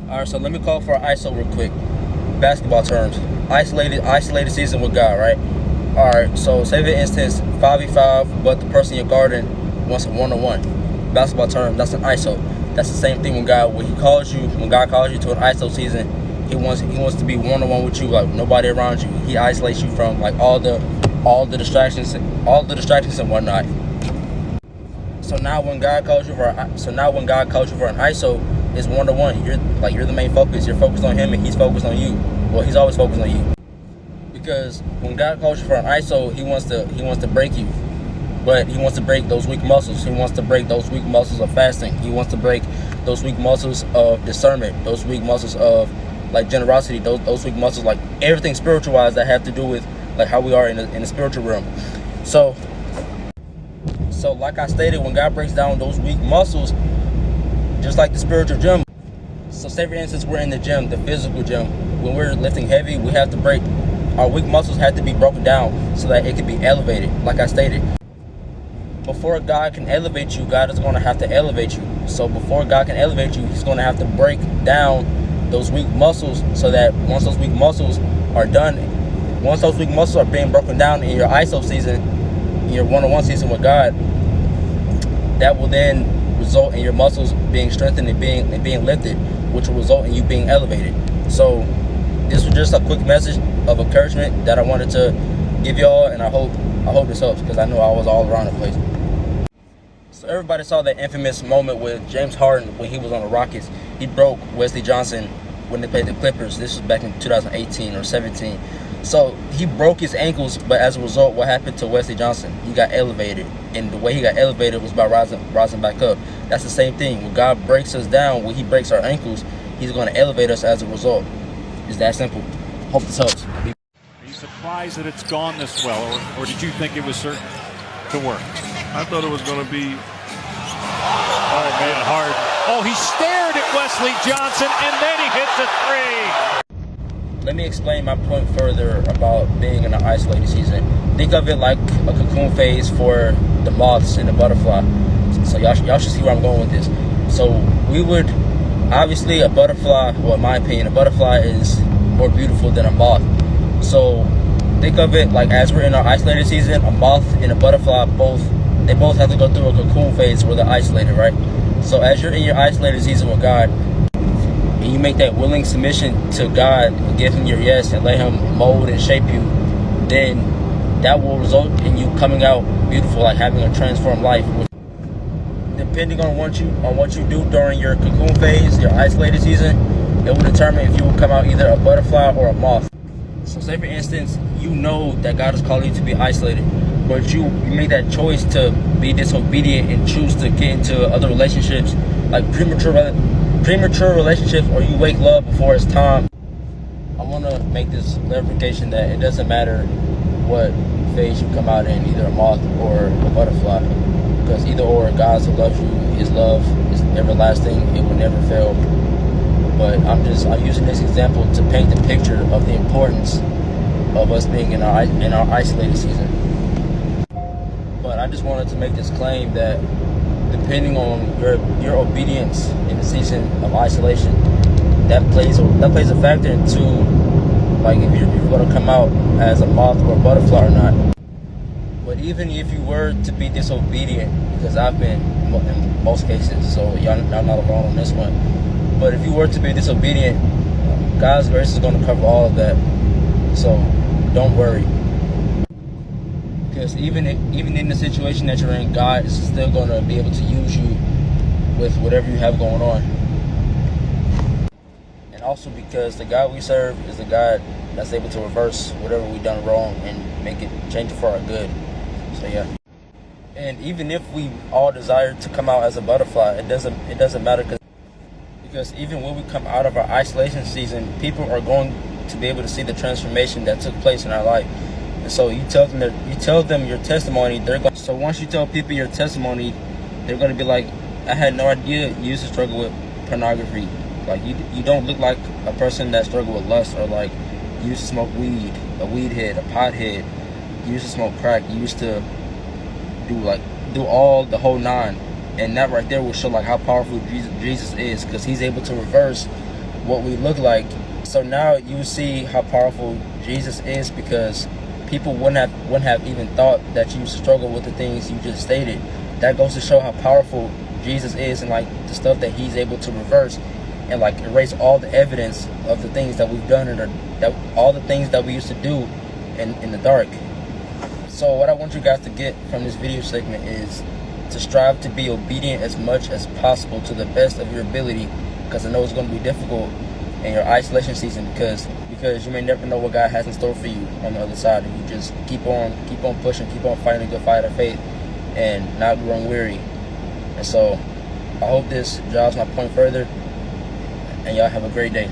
All right, so let me call for an ISO real quick. Basketball terms, isolated season with God, right? All right, so say for instance, 5v5, but the person you're guarding wants a one-on-one. Basketball term, that's an ISO. That's the same thing when God calls you to an ISO season, he wants to be one-on-one with you, like nobody around you. He isolates you from like all the distractions and whatnot. So now when God calls you for an ISO, it's one-to-one. You're the main focus. You're focused on him and he's focused on you. Well, he's always focused on you. Because when God calls you for an ISO, he wants to break you. But he wants to break those weak muscles. He wants to break those weak muscles of fasting. He wants to break those weak muscles of discernment, those weak muscles of like generosity, those weak muscles, like everything spiritual wise that have to do with like how we are in the spiritual realm. So like I stated, when God breaks down those weak muscles, just like the spiritual gym. So say for instance, we're in the gym, the physical gym. When we're lifting heavy, we have to break. Our weak muscles have to be broken down so that it can be elevated, like I stated. Before God can elevate you, God is going to have to elevate you. So before God can elevate you, he's going to have to break down those weak muscles so that once those weak muscles are being broken down in your ISO season, in your one-on-one season with God, that will then result in your muscles being strengthened and being lifted, which will result in you being elevated. So this was just a quick message of encouragement that I wanted to give y'all, and I hope this helps, because I know I was all around the place. So everybody saw that infamous moment with James Harden when he was on the Rockets. He broke Wesley Johnson when they played the Clippers. This was back in 2018 or 17. So he broke his ankles, but as a result, what happened to Wesley Johnson? He got elevated, and the way he got elevated was by rising back up. That's the same thing. When God breaks us down, when he breaks our ankles, he's going to elevate us as a result. It's that simple. Hope this helps. Are you surprised that it's gone this well, or did you think it was certain to work? I thought it was going to be. Oh, man, hard. Oh, he stared at Wesley Johnson, and then he hits a three. Let me explain my point further about being in an isolated season. Think of it like a cocoon phase for the moths and the butterfly. So y'all should see where I'm going with this. So we would, obviously a butterfly, well in my opinion, a butterfly is more beautiful than a moth. So think of it like as we're in our isolated season, a moth and a butterfly both have to go through a cocoon phase where they're isolated, right? So as you're in your isolated season with God, and you make that willing submission to God, give him your yes and let him mold and shape you, then that will result in you coming out beautiful, like having a transformed life. Depending on what you do during your cocoon phase, your isolated season, it will determine if you will come out either a butterfly or a moth. So say for instance, you know that God is calling you to be isolated, but you make that choice to be disobedient and choose to get into other relationships, like premature relationships, or you wake love before it's time. I want to make this clarification that it doesn't matter what phase you come out in, either a moth or a butterfly, because either or, God still loves you. His love is everlasting. It will never fail. But I'm using this example to paint the picture of the importance of us being in our isolated season. But I just wanted to make this claim that depending on your obedience in the season of isolation, that plays a factor into like if you're going to come out as a moth or a butterfly or not. But even if you were to be disobedient, because I've been in most cases, so y'all not alone on this one. But if you were to be disobedient, God's grace is going to cover all of that. So don't worry. Because even in the situation that you're in, God is still going to be able to use you with whatever you have going on. And also because the God we serve is the God that's able to reverse whatever we've done wrong and change it for our good. So yeah. And even if we all desire to come out as a butterfly, it doesn't matter, because even when we come out of our isolation season, people are going to be able to see the transformation that took place in our life. And so you tell them your testimony. So once you tell people your testimony, they're going to be like, I had no idea you used to struggle with pornography. Like you don't look like a person that struggled with lust, or like you used to smoke weed, a weed head, a pot head. You used to smoke crack. You used to do all the whole nine. And that right there will show like how powerful Jesus is, because he's able to reverse what we look like. So now you see how powerful Jesus is, because people wouldn't have even thought that you struggle with the things you just stated. That goes to show how powerful Jesus is, and like the stuff that he's able to reverse and like erase all the evidence of the things that we've done, all the things that we used to do in the dark. So what I want you guys to get from this video segment is to strive to be obedient as much as possible to the best of your ability, because I know it's going to be difficult in your isolation season, because you may never know what God has in store for you on the other side. If you just keep on pushing, keep on fighting a good fight of faith and not growing weary. And so I hope this drives my point further, and y'all have a great day.